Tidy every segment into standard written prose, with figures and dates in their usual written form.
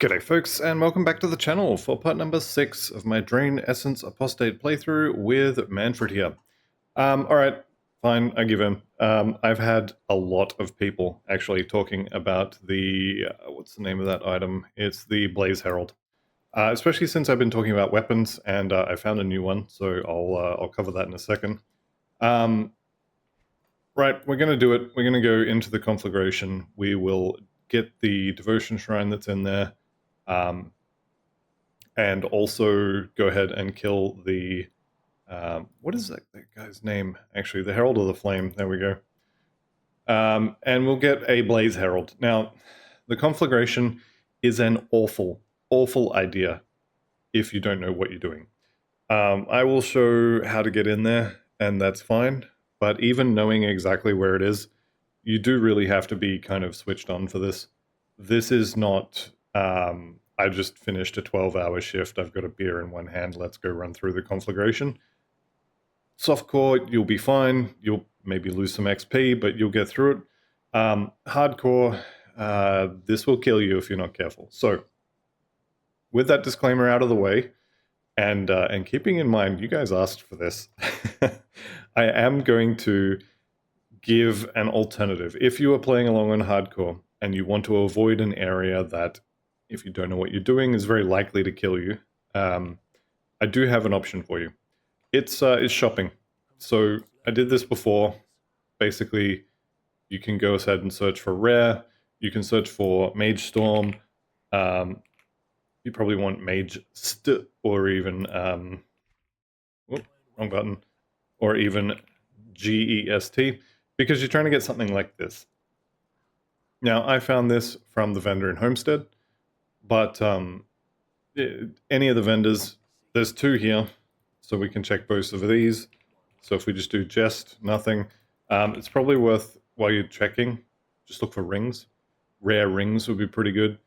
G'day folks, and welcome back to the channel for part number 6 of my Drain Essence Apostate playthrough with Manfred here. Alright, fine, I give in. I've had a lot of people actually talking about the, what's the name of that item? It's the Blaze Herald. Especially since I've been talking about weapons, and I found a new one, so I'll cover that in a second. Right, we're going to do it. We're going to go into the Conflagration. We will get the Devotion Shrine that's in there. And also go ahead and kill the, what is that guy's name? Actually, the Herald of the Flame. There we go. And we'll get a Blaze Herald. Now, the Conflagration is an awful, awful idea if you don't know what you're doing. I will show how to get in there, and that's fine. But even knowing exactly where it is, you do really have to be kind of switched on for this. This is not... I just finished a 12-hour shift. I've got a beer in one hand. Let's go run through the Conflagration. Softcore, you'll be fine. You'll maybe lose some XP, but you'll get through it. Hardcore, this will kill you if you're not careful. So, with that disclaimer out of the way, and keeping in mind, you guys asked for this, I am going to give an alternative. If you are playing along on hardcore and you want to avoid an area that, if you don't know what you're doing, is very likely to kill you, I do have an option for you. It's shopping. So I did this before. Basically, you can go ahead and search for rare. You can search for Mage Storm. You probably want Mage St or even wrong button, or even GEST, because you're trying to get something like this. Now, I found this from the vendor in Homestead. But any of the vendors, there's two here, so we can check both of these. So if we just do jest, nothing, it's probably worth, while you're checking, just look for rings. Rare rings would be pretty good.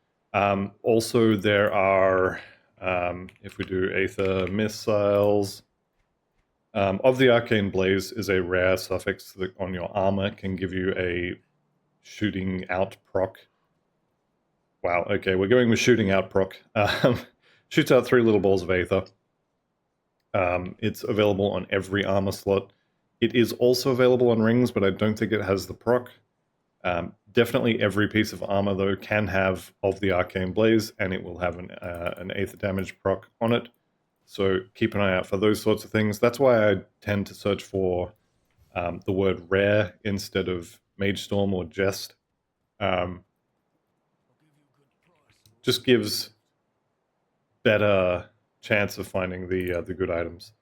Also, there are, if we do Aether Missiles, of the Arcane Blaze is a rare suffix that on your armor can give you a shooting out proc. Wow, okay, we're going with shooting out proc. Shoots out 3 little balls of Aether. It's available on every armor slot. It is also available on rings, but I don't think it has the proc. Definitely every piece of armor, though, can have of the Arcane Blaze, and it will have an Aether damage proc on it. So keep an eye out for those sorts of things. That's why I tend to search for the word rare instead of Mage Storm or Jest. Just gives better chance of finding the good items.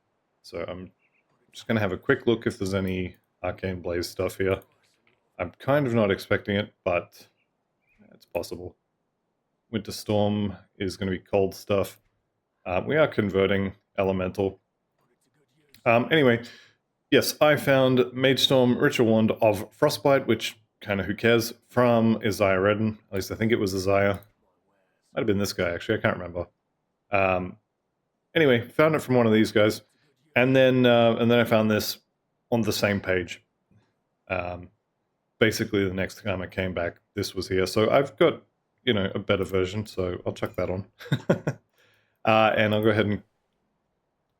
So I'm just going to have a quick look if there's any Arcane Blaze stuff here. I'm kind of not expecting it, but it's possible. Winter Storm is going to be cold stuff. We are converting Elemental. Anyway, yes, I found Mage Storm Ritual Wand of Frostbite, which kind of who cares, from Isaiah Redden. At least I think it was Isaiah. Might have been this guy, actually. I can't remember. Anyway, found it from one of these guys. And then I found this on the same page. Basically, the next time I came back, this was here. So I've got, a better version, so I'll chuck that on. And I'll go ahead and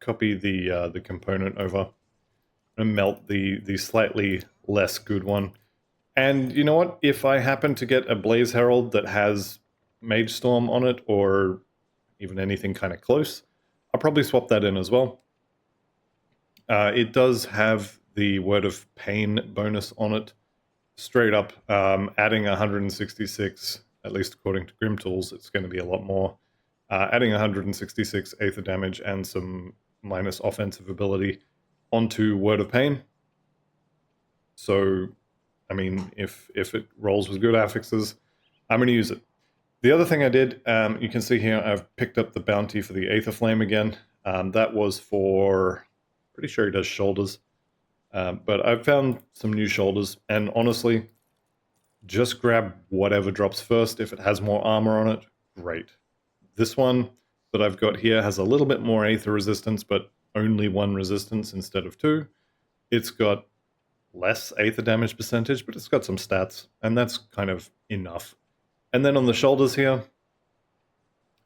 copy the component over and melt the slightly less good one. And you know what? If I happen to get a Blaze Herald that has Mage Storm on it, or even anything kind of close, I'll probably swap that in as well. It does have the Word of Pain bonus on it, straight up, adding 166, at least according to Grim Tools, it's going to be a lot more. Adding 166 Aether damage and some minus offensive ability onto Word of Pain. So, I mean, if it rolls with good affixes, I'm going to use it. The other thing I did, you can see here, I've picked up the bounty for the Aether Flame again. That was for, pretty sure he does shoulders. But I've found some new shoulders, and honestly, just grab whatever drops first. If it has more armor on it, great. This one that I've got here has a little bit more Aether resistance, but only 1 resistance instead of 2. It's got less Aether damage percentage, but it's got some stats, and that's kind of enough. And then on the shoulders here,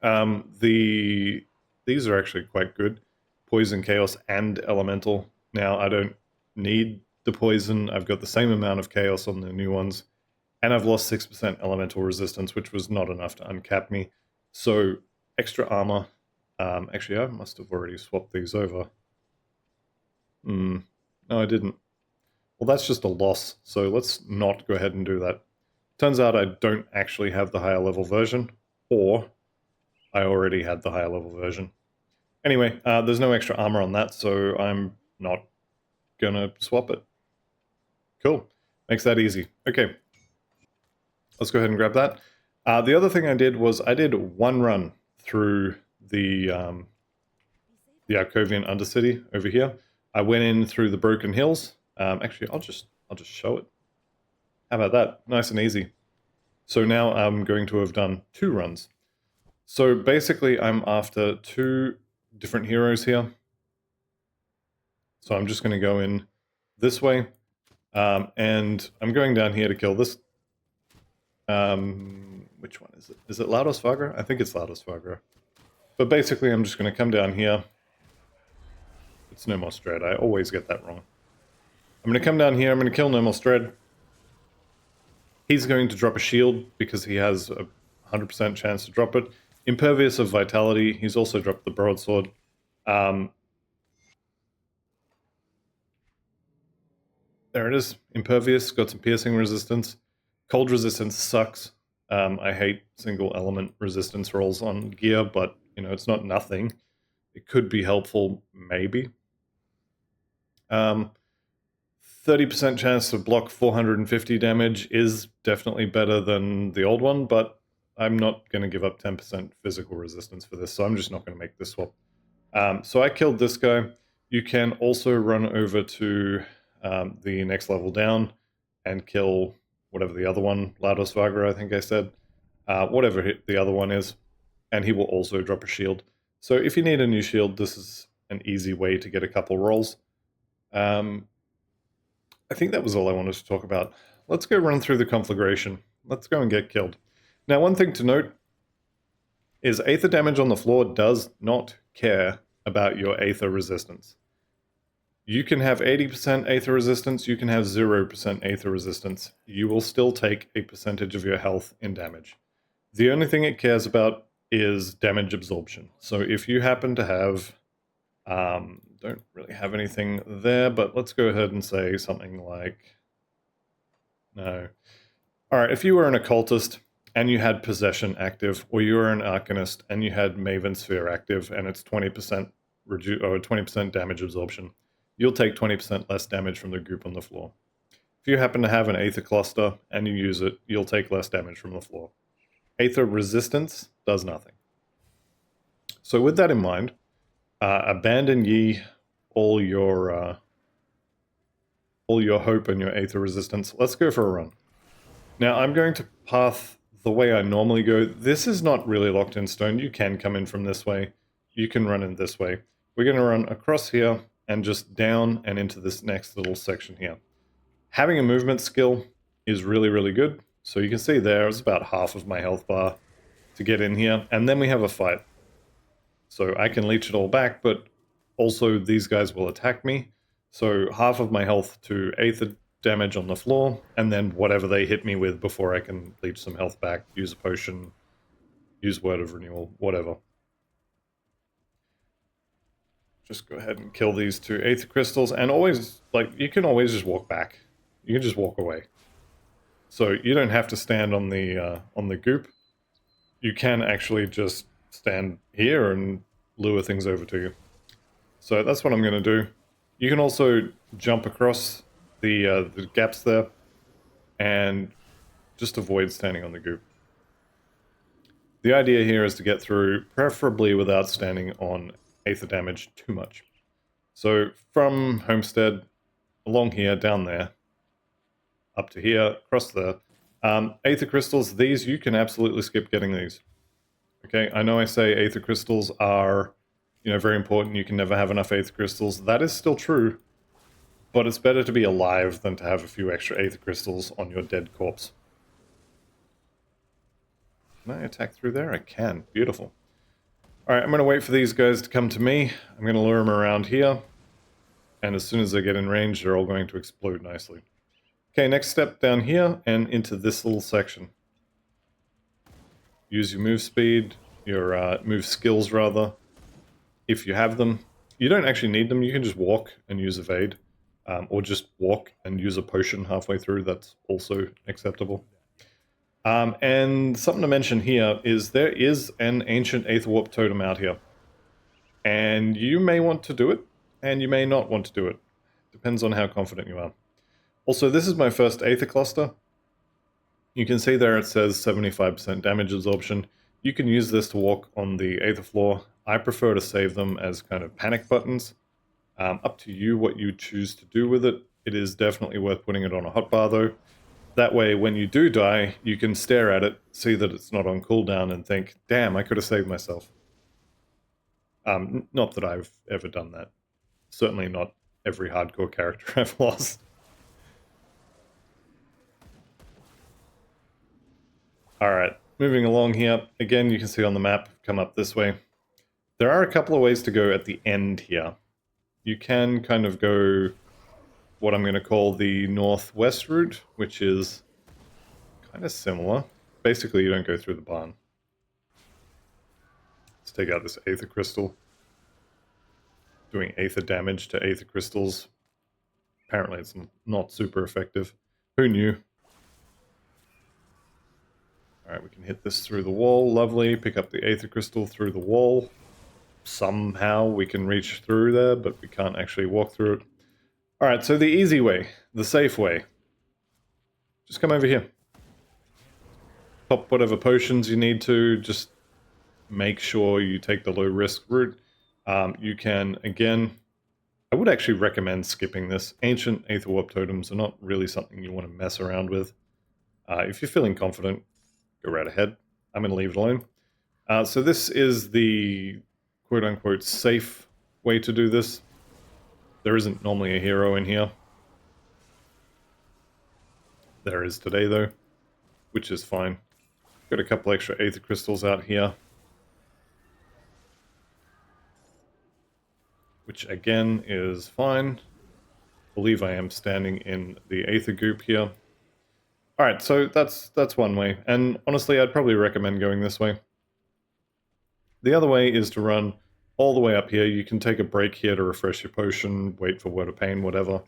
These are actually quite good. Poison, Chaos, and Elemental. Now, I don't need the Poison. I've got the same amount of Chaos on the new ones. And I've lost 6% Elemental Resistance, which was not enough to uncap me. So, extra armor. Actually, I must have already swapped these over. No, I didn't. Well, that's just a loss, so let's not go ahead and do that. Turns out I don't actually have the higher level version, or I already had the higher level version. Anyway, there's no extra armor on that, so I'm not gonna swap it. Cool. Makes that easy. Okay. Let's go ahead and grab that. The other thing I did was I did one run through the Arcovian Undercity over here. I went in through the Broken Hills. Actually, I'll just show it. How about that? Nice and easy. So now I'm going to have done 2 runs. So basically I'm after 2 different heroes here. So I'm just going to go in this way. And I'm going down here to kill this. Which one is it? Is it Laudos Vagra? I think it's Laudos Vagra. But basically I'm just going to come down here. It's No More Dread. I always get that wrong. I'm going to come down here. I'm going to kill No More Dread. He's going to drop a shield because he has a 100% chance to drop it. Impervious of Vitality. He's also dropped the Broadsword. There it is. Impervious. Got some piercing resistance. Cold resistance sucks. I hate single element resistance rolls on gear, but you know, it's not nothing. It could be helpful, maybe. 30% chance to block 450 damage is definitely better than the old one, but I'm not going to give up 10% physical resistance for this, so I'm just not going to make this swap. So I killed this guy. You can also run over to the next level down and kill whatever the other one, Laudos Vagra, I think I said, whatever the other one is, and he will also drop a shield. So if you need a new shield, this is an easy way to get a couple rolls. I think that was all I wanted to talk about. Let's go run through the Conflagration. Let's go and get killed. Now, one thing to note is Aether damage on the floor does not care about your Aether resistance. You can have 80% Aether resistance, you can have 0% Aether resistance. You will still take a percentage of your health in damage. The only thing it cares about is damage absorption. So if you happen to have, don't really have anything there, but let's go ahead and say something like, no. All right, if you were an occultist and you had possession active, or you were an arcanist and you had Maven Sphere active, and it's 20% 20% damage absorption, you'll take 20% less damage from the group on the floor. If you happen to have an Aether cluster and you use it, you'll take less damage from the floor. Aether resistance does nothing. So with that in mind, abandon ye all your hope and your Aether resistance. Let's go for a run. Now I'm going to path the way I normally go. This is not really locked in stone. You can come in from this way. You can run in this way. We're going to run across here and just down and into this next little section here. Having a movement skill is really, really good. So you can see there, it's about half of my health bar to get in here. And then we have a fight. So I can leech it all back, but also these guys will attack me. So half of my health to Aether damage on the floor, and then whatever they hit me with before I can leech some health back, use a potion, use Word of Renewal, whatever. Just go ahead and kill these 2 Aether crystals, and always, like, you can always just walk back. You can just walk away. So you don't have to stand on the goop. You can actually just stand here and lure things over to you. So that's what I'm going to do. You can also jump across the gaps there and just avoid standing on the goop. The idea here is to get through, preferably without standing on Aether damage too much. So from Homestead, along here, down there, up to here, across there. Aether crystals, these, you can absolutely skip getting these. Okay, I know I say Aether crystals are, you know, very important. You can never have enough Aether crystals. That is still true, but it's better to be alive than to have a few extra Aether crystals on your dead corpse. Can I attack through there? I can. Beautiful. Alright, I'm going to wait for these guys to come to me. I'm going to lure them around here. And as soon as they get in range, they're all going to explode nicely. Okay, next step down here and into this little section. Use your move speed, your move skills rather, if you have them. You don't actually need them, you can just walk and use evade. Or just walk and use a potion halfway through, that's also acceptable. And something to mention here is there is an ancient Aether Warp totem out here. And you may want to do it, and you may not want to do it. Depends on how confident you are. Also, this is my first Aether cluster. You can see there it says 75% damage absorption. You can use this to walk on the Aether floor. I prefer to save them as kind of panic buttons. Up to you what you choose to do with it. It is definitely worth putting it on a hotbar though. That way, when you do die, you can stare at it, see that it's not on cooldown, and think, damn, I could have saved myself. Not that I've ever done that. Certainly not every hardcore character I've lost. Alright, moving along here. Again, you can see on the map, come up this way. There are a couple of ways to go at the end here. You can kind of go what I'm going to call the northwest route, which is kind of similar. Basically, you don't go through the barn. Let's take out this Aether Crystal. Doing Aether damage to Aether Crystals. Apparently it's not super effective. Who knew? Alright, we can hit this through the wall. Lovely. Pick up the Aether Crystal through the wall. Somehow we can reach through there, but we can't actually walk through it. Alright, so the easy way, the safe way. Just come over here. Pop whatever potions you need to. Just make sure you take the low risk route. You can, again, I would actually recommend skipping this. Ancient Aether Warp Totems are not really something you want to mess around with. If you're feeling confident, go right ahead. I'm going to leave it alone. So this is the quote-unquote safe way to do this. There isn't normally a hero in here. There is today, though, which is fine. Got a couple extra Aether Crystals out here. Which, again, is fine. I believe I am standing in the Aether Goop here. Alright, so that's one way. And honestly, I'd probably recommend going this way. The other way is to run all the way up here. You can take a break here to refresh your potion, wait for Word of Pain, whatever,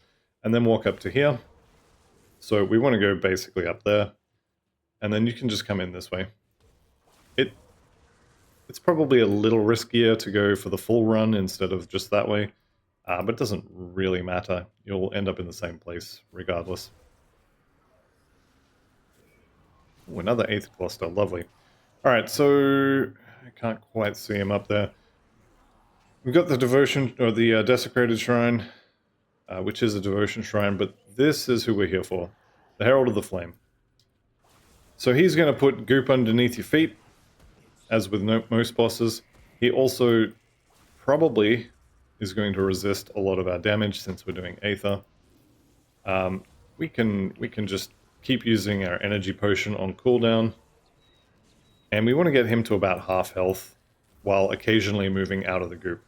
and then walk up to here. So we want to go basically up there, and then you can just come in this way. It's probably a little riskier to go for the full run instead of just that way, but it doesn't really matter. You'll end up in the same place regardless. Ooh, another Aether Cluster, lovely. Alright, so I can't quite see him up there. We've got the Devotion, or the Desecrated Shrine, which is a Devotion Shrine, but this is who we're here for. The Herald of the Flame. So he's going to put goop underneath your feet, as with most bosses. He also probably is going to resist a lot of our damage since we're doing Aether. We can just keep using our energy potion on cooldown. And we want to get him to about half health while occasionally moving out of the goop.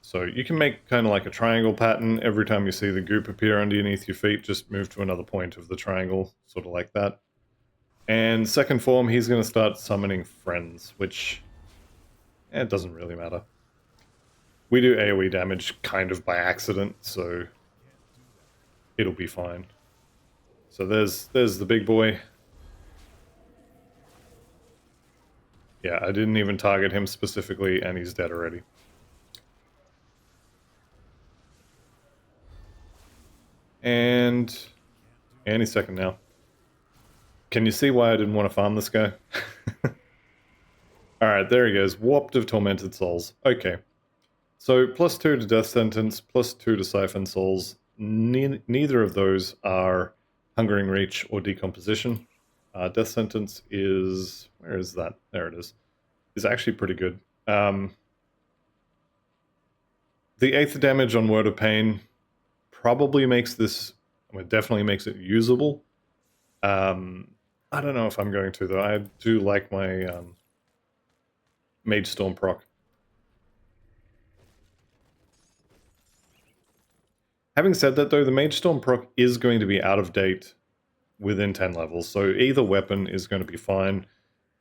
So you can make kind of like a triangle pattern. Every time you see the goop appear underneath your feet, just move to another point of the triangle, sort of like that. And second form, he's going to start summoning friends, which it doesn't really matter. We do AoE damage kind of by accident, so it'll be fine. So there's the big boy. Yeah, I didn't even target him specifically, and he's dead already. And any second now. Can you see why I didn't want to farm this guy? Alright, there he goes. Warped of Tormented Souls. Okay. So, +2 to Death Sentence, +2 to Siphon Souls. Neither of those are Hungering Reach or Decomposition. Death Sentence is... where is that? There it is. Is actually pretty good. The Aether damage on Word of Pain probably makes this... I mean, definitely makes it usable. I don't know if I'm going to, though. I do like my Mage Storm proc. Having said that, though, the Mage Storm proc is going to be out of date within 10 levels, so either weapon is going to be fine,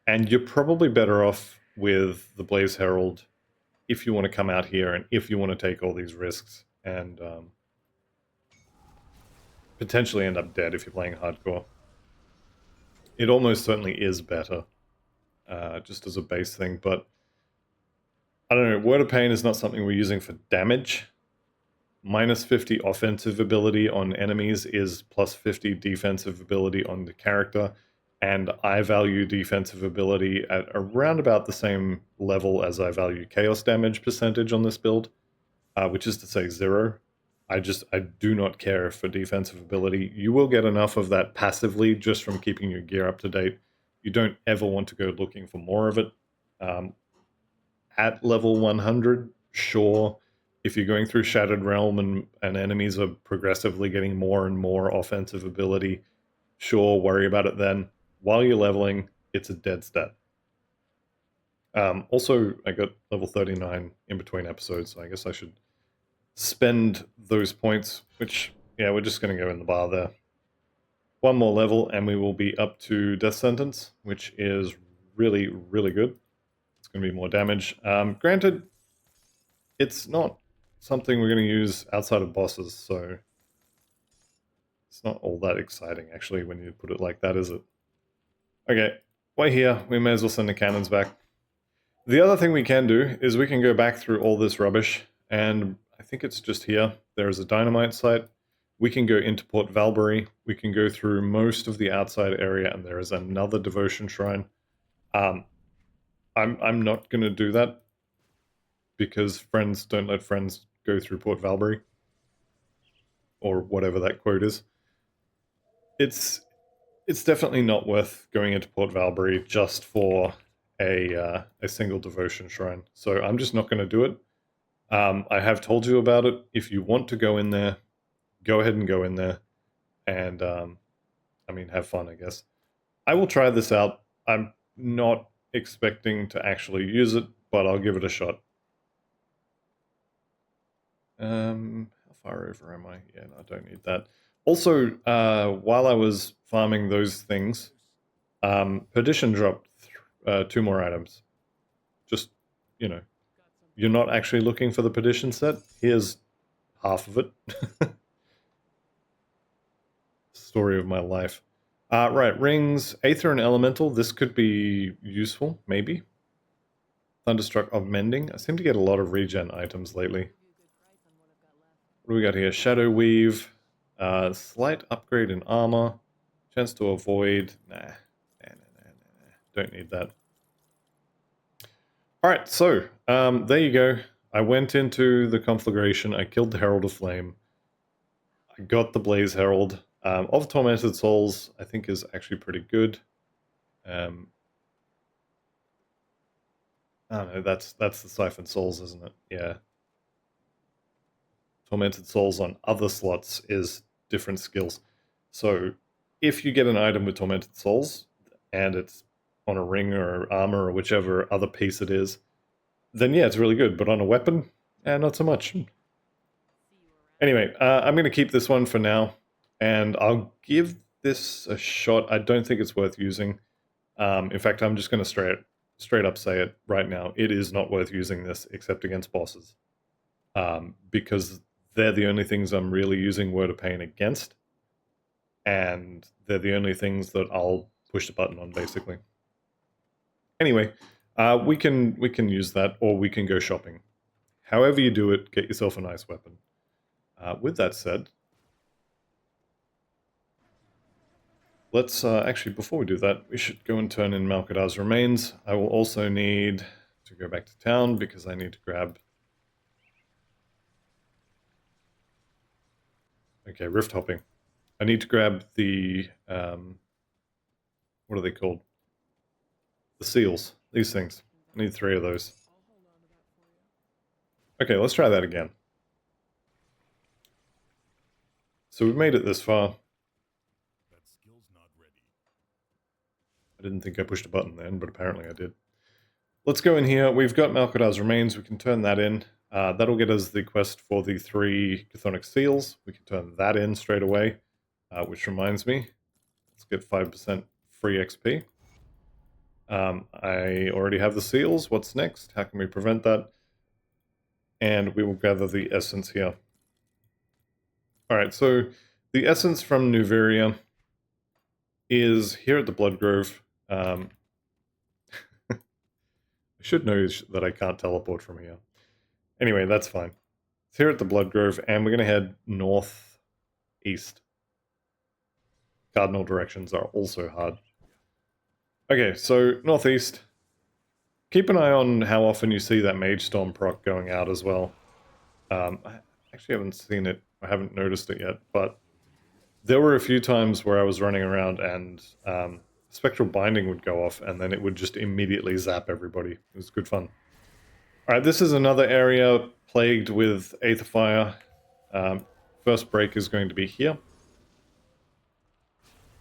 and you're probably better off with the Blaze Herald if you want to come out here and if you want to take all these risks and potentially end up dead if you're playing hardcore. It almost certainly is better, just as a base thing, but I don't know, Word of Pain is not something we're using for damage. Minus 50 offensive ability on enemies is plus 50 defensive ability on the character, and I value defensive ability at around about the same level as I value chaos damage percentage on this build, which is to say 0. I do not care for defensive ability. You will get enough of that passively just from keeping your gear up to date. You don't ever want to go looking for more of it. At level 100, sure. If you're going through Shattered Realm and enemies are progressively getting more and more offensive ability, sure, worry about it then. While you're leveling, it's a dead stat. Also, I got level 39 in between episodes, so I guess I should spend those points, which, yeah, we're just going to go in the bar there. One more level, and we will be up to Death Sentence, which is really, really good. It's going to be more damage. Granted, it's not something we're going to use outside of bosses, so it's not all that exciting, actually, when you put it like that, is it? Okay, we're here. We may as well send the cannons back. The other thing we can do is we can go back through all this rubbish, and I think it's just here. There is a dynamite site. We can go into Port Valbury. We can go through most of the outside area, and there is another devotion shrine. I'm not going to do that because friends don't let friends go through Port Valbury, or whatever that quote is. It's definitely not worth going into Port Valbury just for a single devotion shrine. So I'm just not going to do it. I have told you about it. If you want to go in there, go ahead and go in there, and I mean, have fun, I guess. I will try this out. I'm not expecting to actually use it, but I'll give it a shot. How far over am I? Yeah, no, I don't need that. Also, while I was farming those things, Perdition dropped 2 more items. Just, you know, you're not actually looking for the Perdition set. Here's half of it. Story of my life. Right, rings, Aether and Elemental. This could be useful, maybe. Thunderstruck of Mending. I seem to get a lot of regen items lately. What do we got here? Shadow Weave. Slight upgrade in armor. Chance to avoid. Nah. Don't need that. Alright, so, there you go. I went into the Conflagration. I killed the Herald of Flame. I got the Blaze Herald. Of Tormented Souls, I think is actually pretty good. I don't know, that's the Siphoned Souls, isn't it? Yeah. Tormented Souls on other slots is different skills. So if you get an item with Tormented Souls, and it's on a ring or armor or whichever other piece it is, then yeah, it's really good. But on a weapon, not so much. Anyway, I'm going to keep this one for now, and I'll give this a shot. I don't think it's worth using. In fact, I'm just going to straight up say it right now. It is not worth using this except against bosses, because they're the only things I'm really using Word of Pain against, and they're the only things that I'll push the button on, basically. Anyway, we can use that, or we can go shopping. However you do it, get yourself a nice weapon. With that said, let's actually, before we do that, we should go and turn in Malkadar's remains. I will also need to go back to town because I need to grab... Okay, rift hopping. I need to grab the... what are they called? The seals. These things. I need 3 of those. Okay, let's try that again. So we've made it this far. That skill's not ready. I didn't think I pushed a button then, but apparently I did. Let's go in here. We've got Malkadar's Remains. We can turn that in. That'll get us the quest for the 3 Chthonic Seals. We can turn that in straight away, which reminds me. Let's get 5% free XP. I already have the seals. What's next? How can we prevent that? And we will gather the essence here. Alright, so the essence from Nuveria is here at the Blood Grove. I should know that I can't teleport from here. Anyway, that's fine. It's here at the Blood Grove, and we're going to head northeast. Cardinal directions are also hard. Okay, so northeast. Keep an eye on how often you see that Mage Storm proc going out as well. I actually haven't seen it. I haven't noticed it yet, but there were a few times where I was running around and Spectral Binding would go off, and then it would just immediately zap everybody. It was good fun. Alright, this is another area plagued with Aether Fire. First break is going to be here.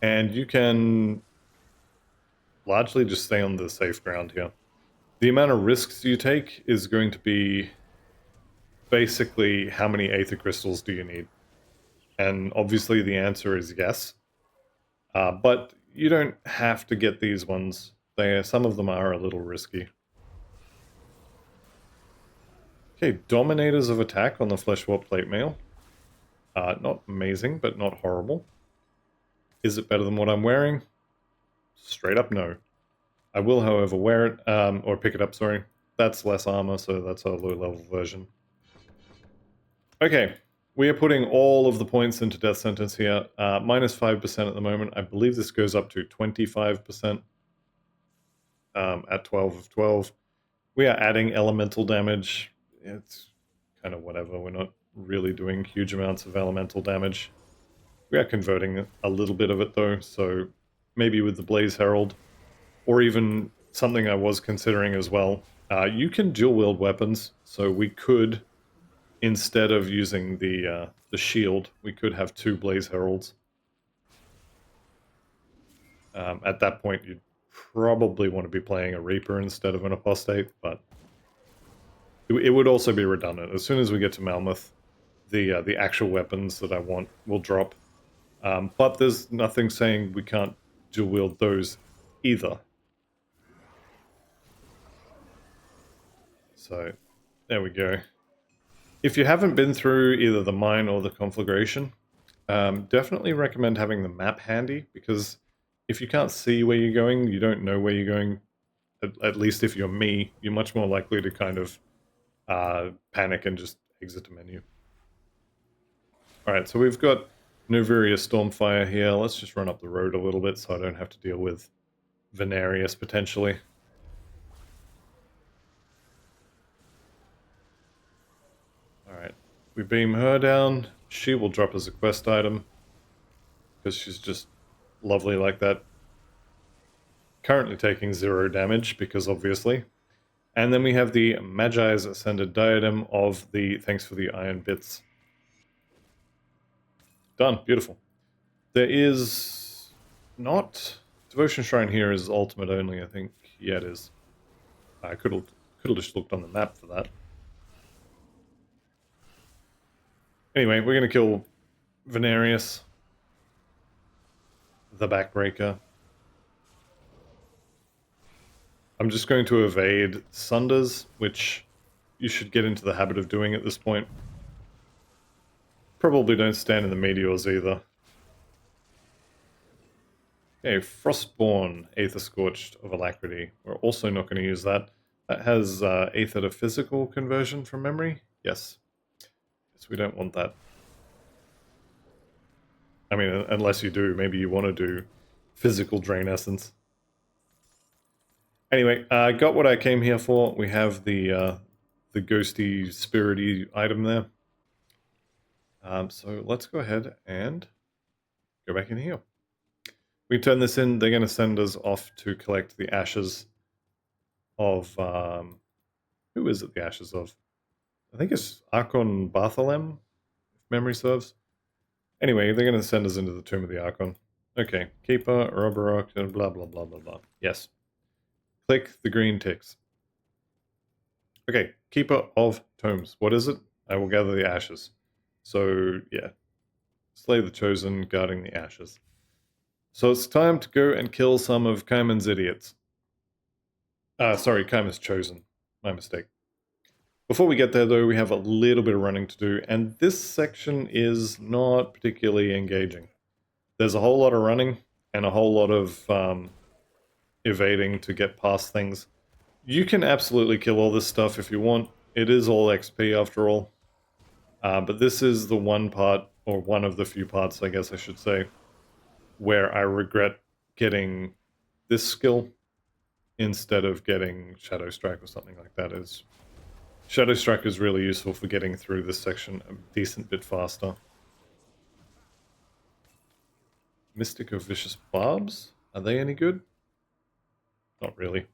And you can largely just stay on the safe ground here. The amount of risks you take is going to be basically how many Aether Crystals do you need? And obviously the answer is yes. But you don't have to get these ones. Some of them are a little risky. Okay, Dominators of Attack on the Flesh Warp Plate Mail. Not amazing, but not horrible. Is it better than what I'm wearing? Straight up no. I will, however, wear it, or pick it up, sorry. That's less armor, so that's a low-level version. Okay, we are putting all of the points into Death Sentence here. Minus 5% at the moment. I believe this goes up to 25% at 12 of 12. We are adding elemental damage. It's kind of whatever. We're not really doing huge amounts of elemental damage. We are converting a little bit of it, though, so maybe with the Blaze Herald, or even something I was considering as well. You can dual-wield weapons, so we could, instead of using the shield, we could have 2 Blaze Heralds. At that point, you'd probably want to be playing a Reaper instead of an Apostate, but it would also be redundant. As soon as we get to Malmoth, the actual weapons that I want will drop. But there's nothing saying we can't dual-wield those either. So, there we go. If you haven't been through either the mine or the conflagration, definitely recommend having the map handy, because if you can't see where you're going, you don't know where you're going, at least if you're me, you're much more likely to kind of panic and just exit the menu. Alright, so we've got Noveria Stormfire here. Let's just run up the road a little bit so I don't have to deal with Venarius potentially. Alright, we beam her down. She will drop as a quest item, because she's just lovely like that. Currently taking 0 damage, because obviously. And then we have the Magi's Ascended Diadem of the Thanks for the Iron Bits. Done. Beautiful. There is not... Devotion Shrine here is ultimate only, I think. Yeah, it is. I could have just looked on the map for that. Anyway, we're going to kill Venarius, the Backbreaker. I'm just going to evade Sunders, which you should get into the habit of doing at this point. Probably don't stand in the meteors either. Okay, Frostborn, Aether Scorched of Alacrity. We're also not going to use that. That has Aether to physical conversion from memory? Yes. So we don't want that. I mean, unless you do, maybe you want to do physical Drain Essence. Anyway, I got what I came here for. We have the ghosty, spirity item there. So let's go ahead and go back in here. We turn this in, they're going to send us off to collect the ashes of... who is it the ashes of? I think it's Archon Bartholem, if memory serves. Anyway, they're going to send us into the Tomb of the Archon. Okay, keeper, Roborok, and blah blah blah blah blah. Yes. Click the green ticks. Okay, keeper of tomes. What is it? I will gather the ashes. So yeah, slay the chosen, guarding the ashes. So it's time to go and kill some of Kaiman's idiots. Sorry, Kaiman's chosen. My mistake. Before we get there, though, we have a little bit of running to do, and this section is not particularly engaging. There's a whole lot of running and a whole lot of evading to get past things. You can absolutely kill all this stuff if you want. It is all XP after all. But this is the one part, or one of the few parts, I guess I should say, where I regret getting this skill instead of getting Shadow Strike or something like that. Shadow Strike is really useful for getting through this section a decent bit faster. Mystic of Vicious Barbs? Are they any good? Not really.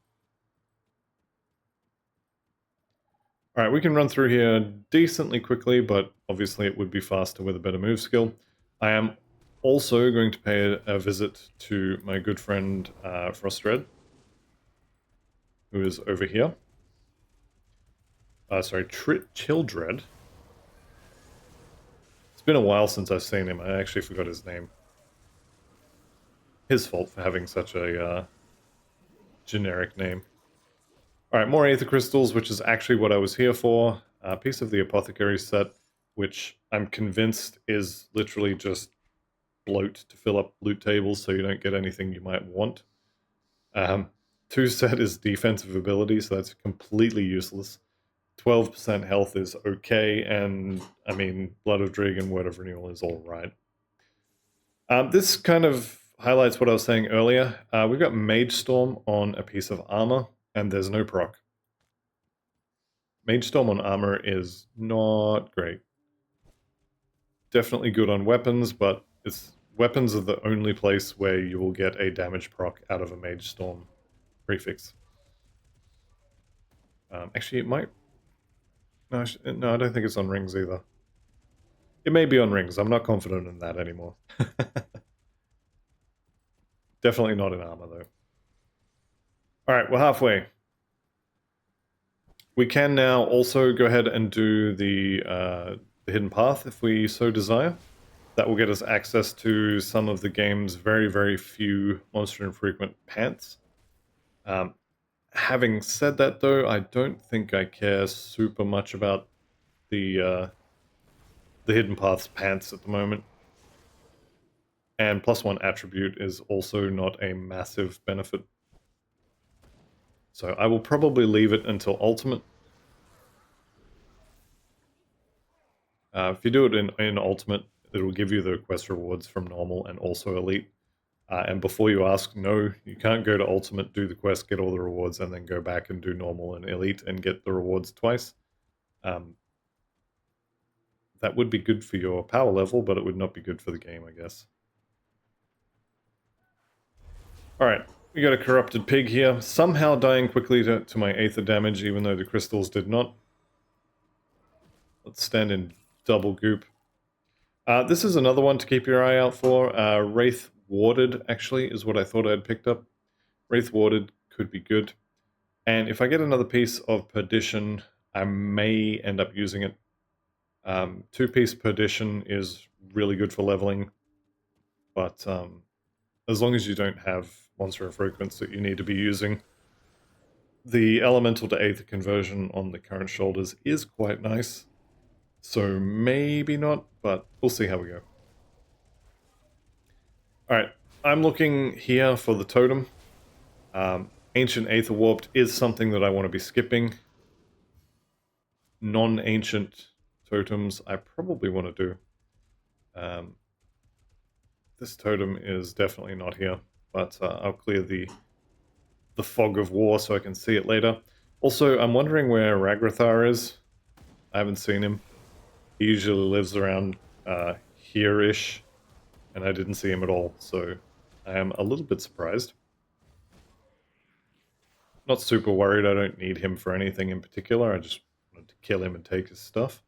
Alright, we can run through here decently quickly, but obviously it would be faster with a better move skill. I am also going to pay a visit to my good friend Frostred, who is over here. Sorry, Childred. It's been a while since I've seen him. I actually forgot his name. His fault for having such a generic name. Alright, more Aether Crystals, which is actually what I was here for. A piece of the Apothecary set, which I'm convinced is literally just bloat to fill up loot tables so you don't get anything you might want. 2 set is defensive ability, so that's completely useless. 12% health is okay, and I mean, Blood of Drig and Word of Renewal is alright. This kind of highlights what I was saying earlier. We've got Mage Storm on a piece of armor, and there's no proc. Mage Storm on armor is not great. Definitely good on weapons, but weapons are the only place where you will get a damage proc out of a Mage Storm prefix. Actually, it might... No, I don't think it's on rings either. It may be on rings. I'm not confident in that anymore. Definitely not in armor, though. Alright, we're halfway. We can now also go ahead and do the hidden path if we so desire. That will get us access to some of the game's very, very few monster infrequent pants. Having said that, though, I don't think I care super much about the hidden path's pants at the moment. And +1 attribute is also not a massive benefit. So I will probably leave it until ultimate. If you do it in ultimate, it will give you the quest rewards from normal and also elite. And before you ask, no, you can't go to ultimate, do the quest, get all the rewards, and then go back and do normal and elite and get the rewards twice. That would be good for your power level, but it would not be good for the game, I guess. Alright, we got a corrupted pig here, somehow dying quickly to my Aether damage, even though the crystals did not. Let's stand in double goop. This is another one to keep your eye out for. Wraith Warded, actually, is what I thought I'd picked up. Wraith Warded could be good. And if I get another piece of Perdition, I may end up using it. 2-piece Perdition is really good for leveling, but as long as you don't have monster infrequents that you need to be using, the elemental to Aether conversion on the current shoulders is quite nice. So maybe not, but we'll see how we go. Alright, I'm looking here for the totem. Ancient Aether Warped is something that I want to be skipping. Non-ancient totems I probably want to do. This totem is definitely not here, but I'll clear the fog of war so I can see it later. Also, I'm wondering where Ragrathar is. I haven't seen him. He usually lives around here-ish, and I didn't see him at all, so I am a little bit surprised. Not super worried, I don't need him for anything in particular, I just wanted to kill him and take his stuff.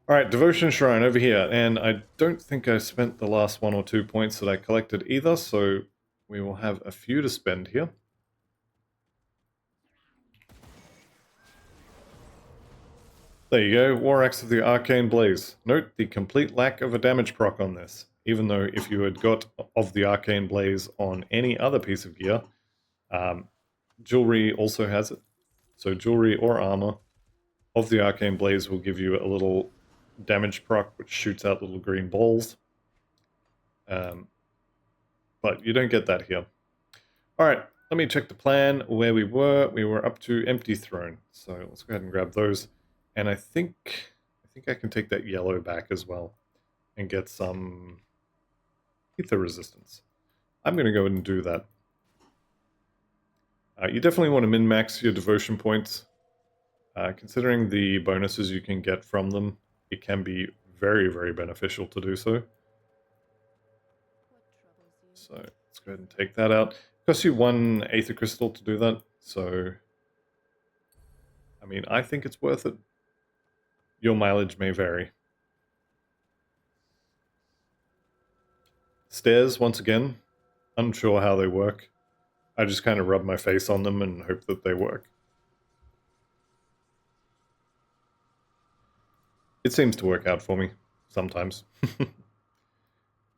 Alright, Devotion Shrine over here, and I don't think I spent the last 1 or 2 points that I collected either, so we will have a few to spend here. There you go, War Axe of the Arcane Blaze. Note the complete lack of a damage proc on this, even though if you had got of the Arcane Blaze on any other piece of gear, jewelry also has it. So jewelry or armor of the Arcane Blaze will give you a little damage proc which shoots out little green balls. But you don't get that here. Alright, let me check the plan where we were. We were up to Empty Throne. So let's go ahead and grab those. And I think I can take that yellow back as well and get some ether resistance. I'm going to go ahead and do that. You definitely want to min-max your devotion points. Considering the bonuses you can get from them, it can be very, very beneficial to do so. So let's go ahead and take that out. It costs you 1 Aether Crystal to do that, so I mean, I think it's worth it. Your mileage may vary. Stairs, once again, unsure how they work. I just kind of rub my face on them and hope that they work. It seems to work out for me, sometimes.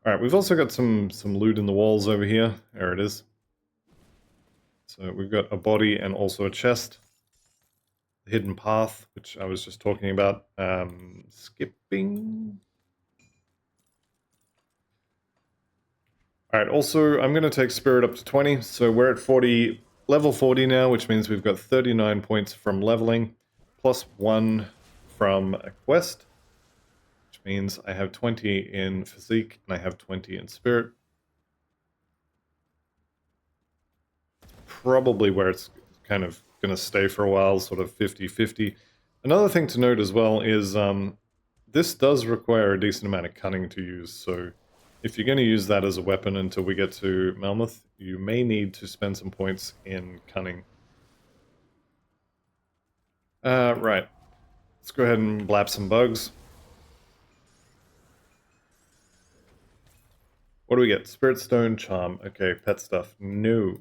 Alright, we've also got some loot in the walls over here. There it is. So we've got a body and also a chest. The hidden path, which I was just talking about. Skipping. Alright, also I'm going to take spirit up to 20. So we're at 40, level 40 now, which means we've got 39 points from leveling, plus 1 from a quest. Which means I have 20 in physique and I have 20 in spirit. Probably where it's kind of going to stay for a while, sort of 50-50. Another thing to note as well is this does require a decent amount of cunning to use, so if you're going to use that as a weapon until we get to Melmoth, you may need to spend some points in cunning. Right. Let's go ahead and blap some bugs. What do we get? Spirit Stone, Charm. Okay, pet stuff. No.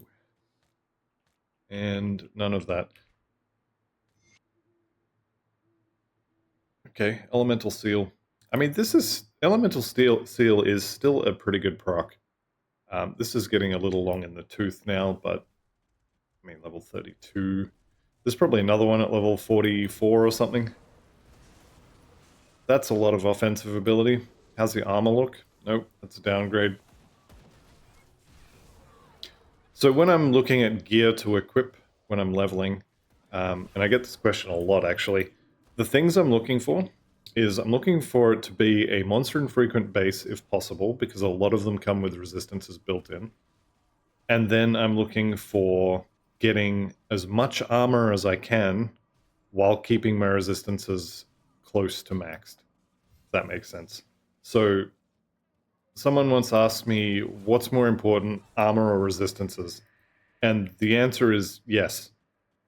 And none of that. Okay, Elemental Seal. I mean, this is... Elemental Seal is still a pretty good proc. This is getting a little long in the tooth now, but... I mean, level 32. There's probably another one at level 44 or something. That's a lot of offensive ability. How's the armor look? Nope, that's a downgrade. So when I'm looking at gear to equip when I'm leveling, and I get this question a lot actually, the things I'm looking for is I'm looking for it to be a monster infrequent base if possible, because a lot of them come with resistances built in. And then I'm looking for getting as much armor as I can while keeping my resistances close to maxed, if that makes sense. So someone once asked me, what's more important, armor or resistances? And the answer is yes.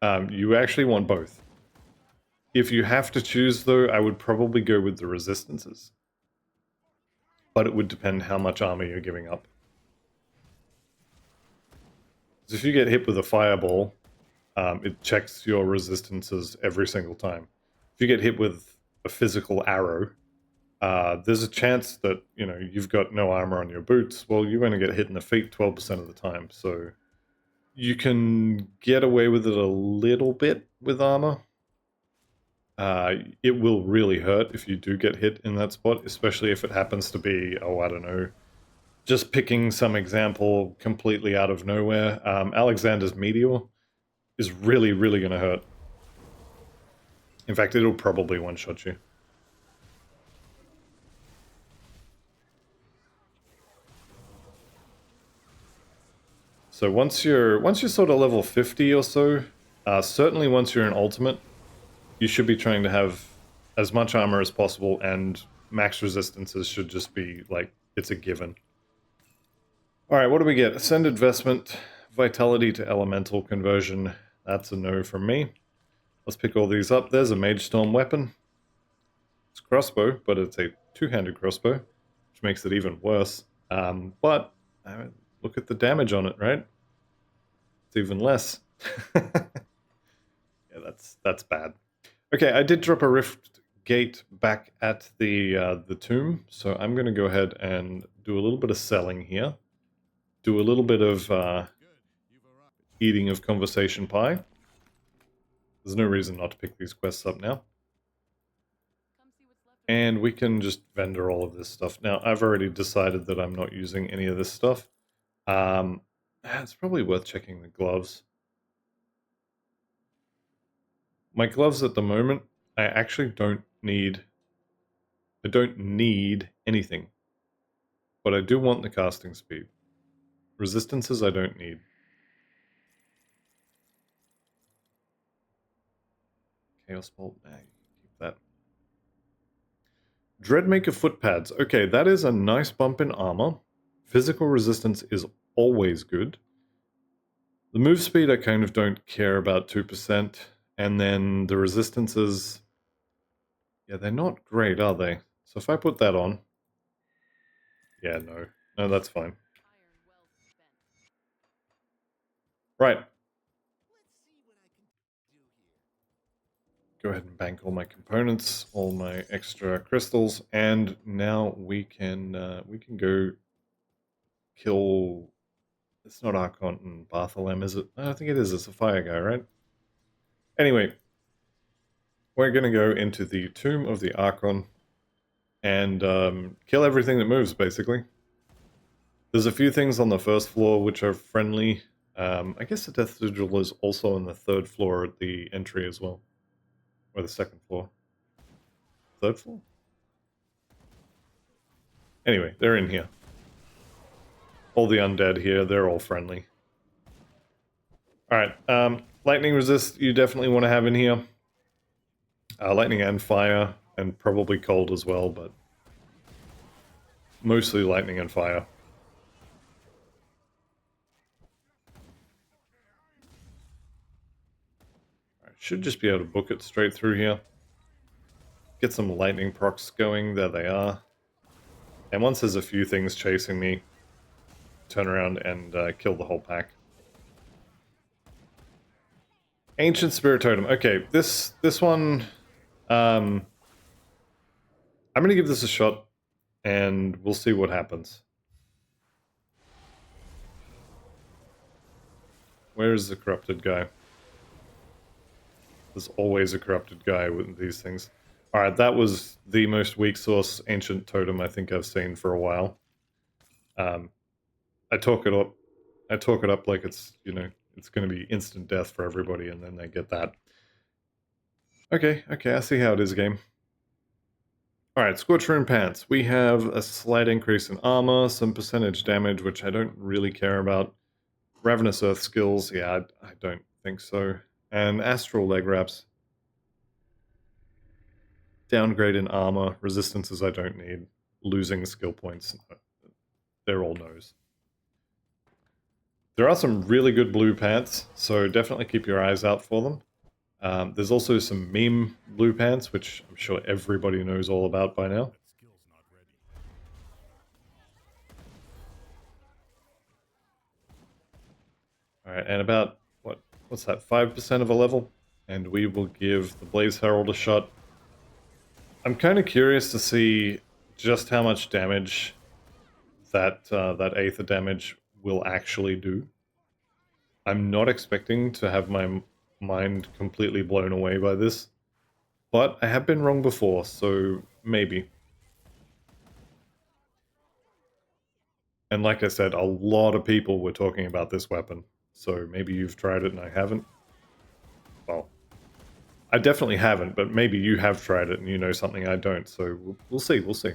You actually want both. If you have to choose, though, I would probably go with the resistances. But it would depend how much armor you're giving up. So if you get hit with a fireball, it checks your resistances every single time. If you get hit with a physical arrow, there's a chance that, you know, you've got no armor on your boots. Well, you're going to get hit in the feet 12% of the time. So you can get away with it a little bit with armor. It will really hurt if you do get hit in that spot, especially if it happens to be, oh, I don't know, just picking some example completely out of nowhere. Alexander's Meteor is really, really going to hurt. In fact, it'll probably one-shot you. So once you're sort of level 50 or so, certainly once you're in ultimate, you should be trying to have as much armor as possible, and max resistances should just be like, it's a given. Alright, what do we get? Ascended Vestment, Vitality to Elemental Conversion. That's a no from me. Let's pick all these up. There's a Mage Storm weapon. It's crossbow, but it's a two-handed crossbow, which makes it even worse. But look at the damage on it, right? It's even less. Yeah, that's bad. Okay, I did drop a rift gate back at the tomb, so I'm going to go ahead and do a little bit of selling here. Do a little bit of eating of conversation pie. There's no reason not to pick these quests up now. And we can just vendor all of this stuff. Now, I've already decided that I'm not using any of this stuff. It's probably worth checking the gloves. My gloves at the moment, I actually don't need... I don't need anything. But I do want the casting speed. Resistances I don't need. Chaos Bolt, keep that. Dreadmaker foot pads. Okay, that is a nice bump in armor. Physical resistance is always good. The move speed I kind of don't care about 2%. And then the resistances... Yeah, they're not great, are they? So if I put that on... Yeah, no. No, that's fine. Right. Go ahead and bank all my components, all my extra crystals, and now we can go kill... It's not Archon and Bartholem, is it? I don't think it is. It's a fire guy, right? Anyway, we're going to go into the Tomb of the Archon and kill everything that moves, basically. There's a few things on the first floor which are friendly. I guess the Death Sigil is also on the third floor at the entry as well. Or the second floor. Third floor? Anyway, they're in here. All the undead here, they're all friendly. Alright, lightning resist you definitely want to have in here. Lightning and fire, and probably cold as well, but mostly lightning and fire. Right, should just be able to book it straight through here. Get some lightning procs going, there they are. And once there's a few things chasing me, turn around and kill the whole pack. Ancient Spirit Totem. Okay, this one... I'm going to give this a shot, and we'll see what happens. Where is the corrupted guy? There's always a corrupted guy with these things. Alright, that was the most weak source Ancient Totem I think I've seen for a while. I talk it up like it's, you know, it's going to be instant death for everybody, and then they get that. Okay, I see how it is, game. Alright, Scorch Rune Pants. We have a slight increase in armor, some percentage damage, which I don't really care about. Ravenous Earth skills, yeah, I don't think so. And Astral Leg Wraps. Downgrade in armor, resistances I don't need. Losing skill points, they're all no's. There are some really good blue pants, so definitely keep your eyes out for them. There's also some meme blue pants, which I'm sure everybody knows all about by now. Alright, and about, what's that, 5% of a level? And we will give the Blaze Herald a shot. I'm kind of curious to see just how much damage that Aether damage will actually do. I'm not expecting to have my mind completely blown away by this, but I have been wrong before, so maybe. And like I said, a lot of people were talking about this weapon, so maybe you've tried it and I haven't. Well, I definitely haven't, but maybe you have tried it and you know something I don't, so we'll see, we'll see.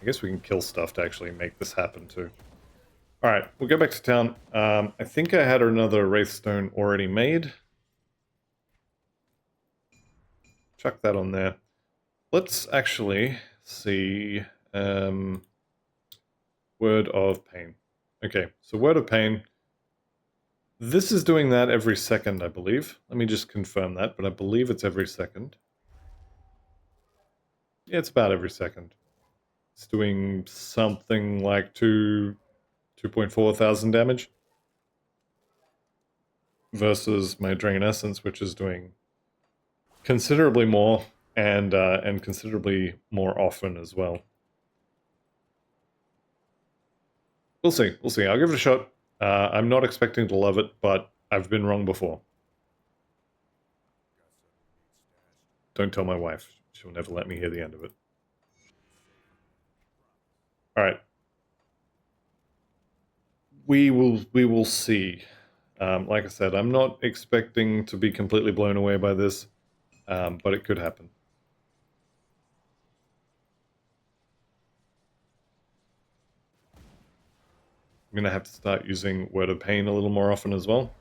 I guess we can kill stuff to actually make this happen too. Alright, we'll go back to town. I think I had another Wraithstone already made. Chuck that on there. Let's actually see... Word of Pain. Okay, so Word of Pain. This is doing that every second, I believe. Let me just confirm that, but I believe it's every second. Yeah, it's about every second. It's doing something like 2.4 thousand damage versus my Drain Essence, which is doing considerably more and considerably more often as well. We'll see. We'll see. I'll give it a shot. I'm not expecting to love it, but I've been wrong before. Don't tell my wife. She'll never let me hear the end of it. All right. We will see. Like I said, I'm not expecting to be completely blown away by this, but it could happen. I'm going to have to start using Word of Pain a little more often as well.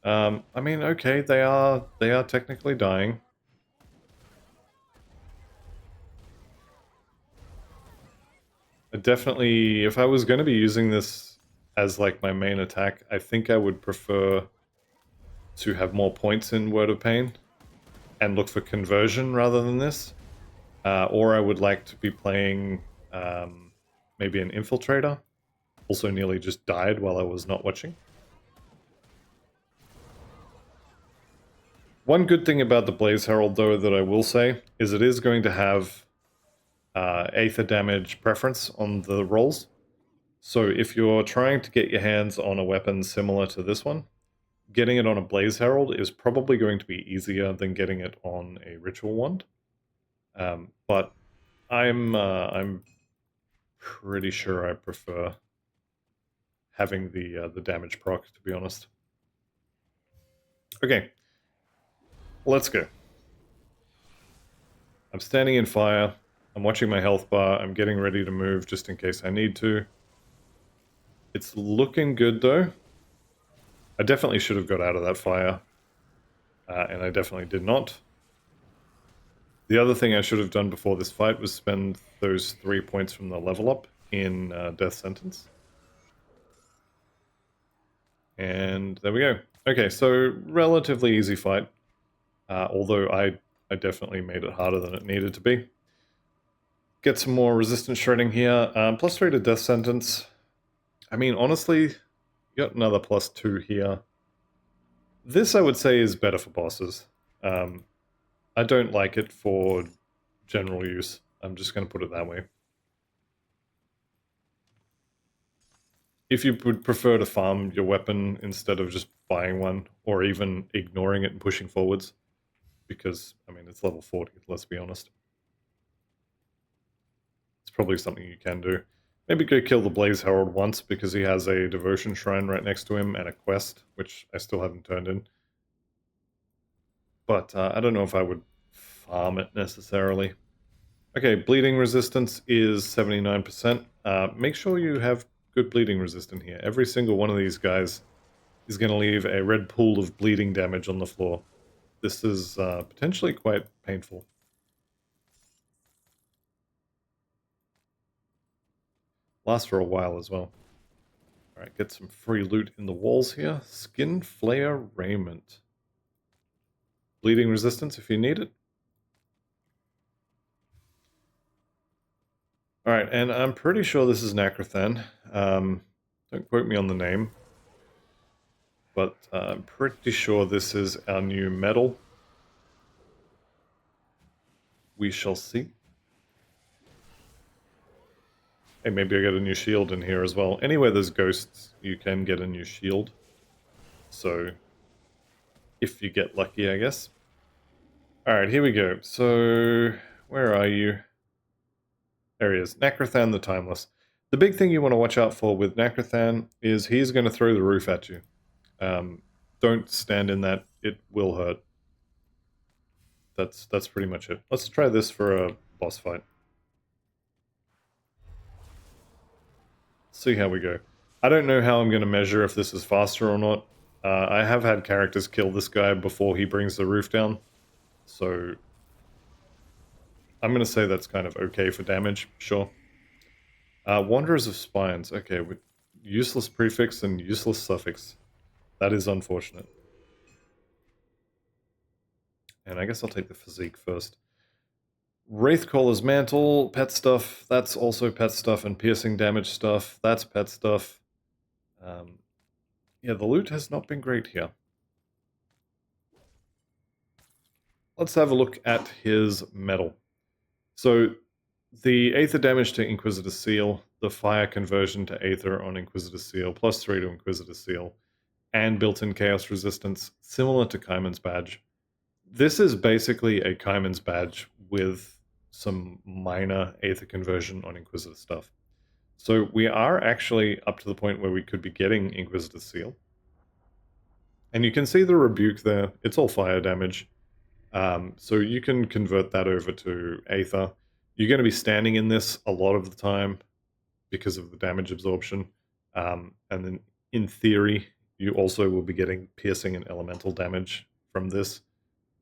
I mean, okay, they are technically dying. Definitely, if I was going to be using this as like my main attack, I think I would prefer to have more points in Word of Pain and look for conversion rather than this. Or I would like to be playing maybe an Infiltrator. Also nearly just died while I was not watching. One good thing about the Blaze Herald, though, that I will say, is it is going to have Aether damage preference on the rolls. So if you're trying to get your hands on a weapon similar to this one, getting it on a Blaze Herald is probably going to be easier than getting it on a Ritual Wand. But I'm pretty sure I prefer having the damage proc, to be honest. Okay, let's go. I'm standing in fire. I'm watching my health bar. I'm getting ready to move just in case I need to. It's looking good, though. I definitely should have got out of that fire, and I definitely did not. The other thing I should have done before this fight was spend those 3 points from the level up in Death Sentence. And there we go. Okay, so relatively easy fight, although I definitely made it harder than it needed to be. Get some more resistance shredding here. +3 to Death Sentence. I mean, honestly, you got another +2 here. This, I would say, is better for bosses. I don't like it for general use. I'm just going to put it that way. If you would prefer to farm your weapon instead of just buying one, or even ignoring it and pushing forwards, because, I mean, it's level 40, let's be honest. It's probably something you can do. Maybe go kill the Blaze Herald once, because he has a Devotion Shrine right next to him, and a quest, which I still haven't turned in. But I don't know if I would farm it necessarily. Okay, bleeding resistance is 79%. Make sure you have good bleeding resistance here. Every single one of these guys is going to leave a red pool of bleeding damage on the floor. This is potentially quite painful. Lasts for a while as well. Alright, get some free loot in the walls here. Skin Flare Raiment. Bleeding resistance if you need it. Alright, and I'm pretty sure this is Nacrothan. Don't quote me on the name. But I'm pretty sure this is our new medal. We shall see. Hey, maybe I get a new shield in here as well. Anywhere there's ghosts, you can get a new shield. So, if you get lucky, I guess. Alright, here we go. So, where are you? There he is. Nacrothan the Timeless. The big thing you want to watch out for with Nacrothan is he's going to throw the roof at you. Don't stand in that. It will hurt. That's pretty much it. Let's try this for a boss fight. See how we go. I don't know how I'm going to measure if this is faster or not. I have had characters kill this guy before he brings the roof down. So I'm going to say that's kind of okay for damage, sure. Wanderers of Spines. Okay, with useless prefix and useless suffix. That is unfortunate. And I guess I'll take the physique first. Wraithcaller's Mantle, pet stuff, that's also pet stuff, and piercing damage stuff, that's pet stuff. Yeah, the loot has not been great here. Let's have a look at his metal. So, the Aether damage to Inquisitor Seal, the fire conversion to Aether on Inquisitor Seal, +3 to Inquisitor Seal, and built-in chaos resistance, similar to Kaiman's badge. This is basically a Kaiman's badge with some minor Aether conversion on Inquisitor stuff. So we are actually up to the point where we could be getting Inquisitor Seal. And you can see the rebuke there. It's all fire damage. So you can convert that over to Aether. You're going to be standing in this a lot of the time because of the damage absorption. And then in theory, you also will be getting piercing and elemental damage from this.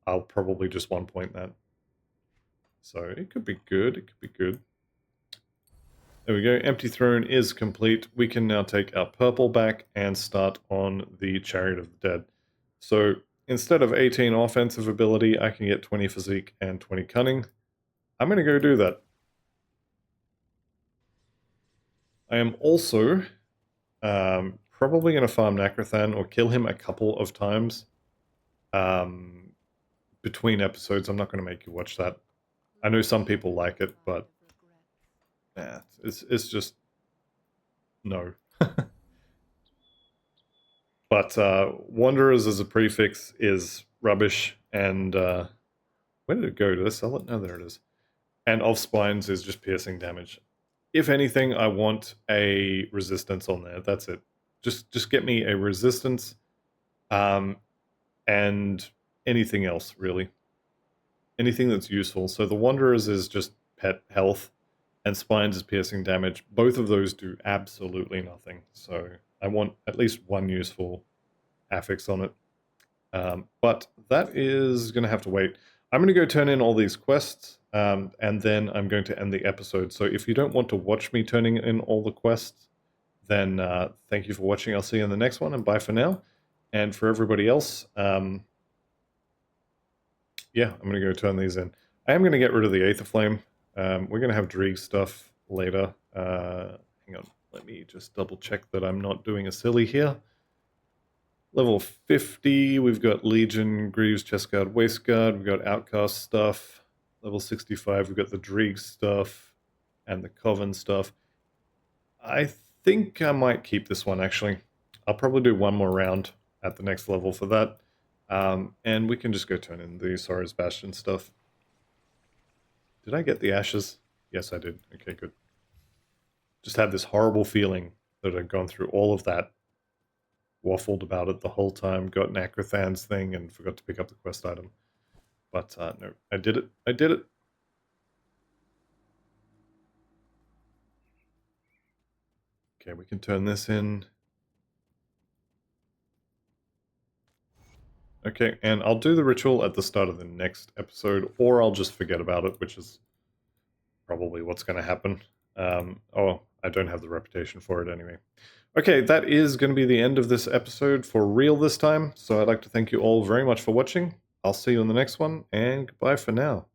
I'll probably just 1-point that. So it could be good. It could be good. There we go. Empty Throne is complete. We can now take our purple back and start on the Chariot of the Dead. So instead of 18 offensive ability, I can get 20 physique and 20 cunning. I'm going to go do that. I am also probably going to farm Nakrathan or kill him a couple of times between episodes. I'm not going to make you watch that. I know some people like it, but yeah, it's just no. But Wanderers as a prefix is rubbish, and where did it go? Did I sell it? No, there it is. And Of Spines is just piercing damage. If anything, I want a resistance on there. That's it. Just get me a resistance, and anything else, really. Anything that's useful. So the Wanderers is just pet health, and Spines is piercing damage. Both of those do absolutely nothing. So I want at least one useful affix on it. But that is going to have to wait. I'm going to go turn in all these quests, and then I'm going to end the episode. So if you don't want to watch me turning in all the quests, then thank you for watching. I'll see you in the next one, and bye for now. And for everybody else, yeah, I'm going to go turn these in. I am going to get rid of the Aether Flame. We're going to have Drieg stuff later. Hang on, let me just double check that I'm not doing a silly here. Level 50, we've got Legion, Greaves, Chestguard, Waistguard, we've got Outcast stuff. Level 65, we've got the Drieg stuff and the Coven stuff. I think I might keep this one, actually. I'll probably do one more round at the next level for that. And we can just go turn in the Sorrow's Bastion stuff. Did I get the ashes? Yes, I did. Okay, good. Just had this horrible feeling that I'd gone through all of that, waffled about it the whole time, got Nakrathan's thing, and forgot to pick up the quest item. But no, I did it. I did it. Okay, we can turn this in. Okay, and I'll do the ritual at the start of the next episode, or I'll just forget about it, which is probably what's going to happen. Oh, I don't have the reputation for it anyway. Okay, that is going to be the end of this episode for real this time, so I'd like to thank you all very much for watching. I'll see you in the next one, and goodbye for now.